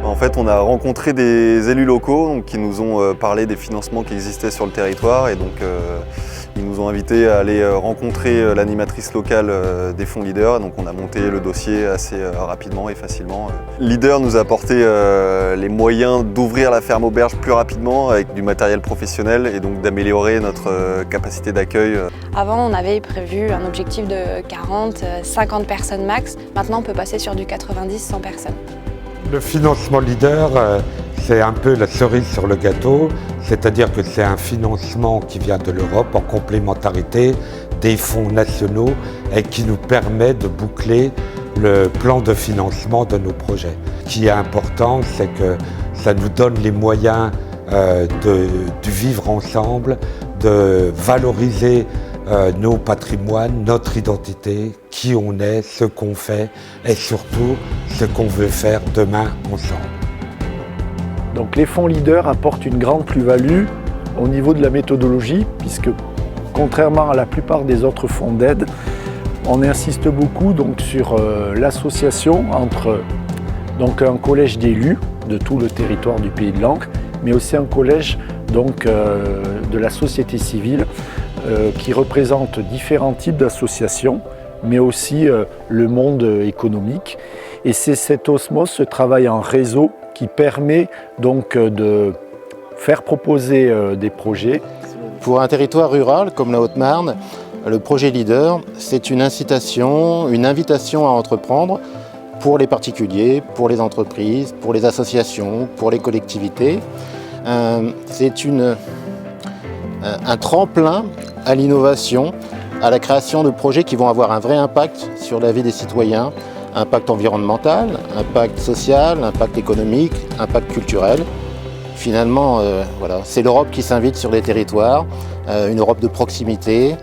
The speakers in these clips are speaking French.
En fait, on a rencontré des élus locaux donc, qui nous ont parlé des financements qui existaient sur le territoire et donc ils nous ont invités à aller rencontrer l'animatrice locale des fonds Leader. Donc on a monté le dossier assez rapidement et facilement. Leader nous a apporté les moyens d'ouvrir la ferme auberge plus rapidement avec du matériel professionnel et donc d'améliorer notre capacité d'accueil. Avant, on avait prévu un objectif de 40, 50 personnes max. Maintenant, on peut passer sur du 90, 100 personnes. Le financement Leader, c'est un peu la cerise sur le gâteau, c'est-à-dire que c'est un financement qui vient de l'Europe en complémentarité des fonds nationaux et qui nous permet de boucler le plan de financement de nos projets. Ce qui est important, c'est que ça nous donne les moyens du vivre ensemble, de valoriser nos patrimoines, notre identité, qui on est, ce qu'on fait et surtout ce qu'on veut faire demain ensemble. Donc les fonds Leader apportent une grande plus-value au niveau de la méthodologie puisque contrairement à la plupart des autres fonds d'aide, on insiste beaucoup donc, sur l'association entre donc, un collège d'élus de tout le territoire du Pays de l'Ancre, mais aussi un collège donc, de la société civile qui représente différents types d'associations, mais aussi le monde économique. Et c'est cette osmose, ce travail en réseau, qui permet donc de faire proposer des projets. Pour un territoire rural comme la Haute-Marne, le projet Leader, c'est une incitation, une invitation à entreprendre pour les particuliers, pour les entreprises, pour les associations, pour les collectivités. C'est un tremplin à l'innovation, à la création de projets qui vont avoir un vrai impact sur la vie des citoyens, impact environnemental, impact social, impact économique, impact culturel. Finalement, voilà, c'est l'Europe qui s'invite sur les territoires, une Europe de proximité,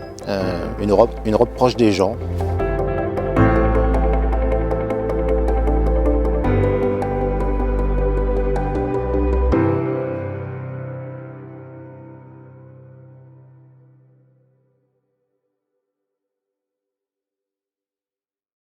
une Europe proche des gens.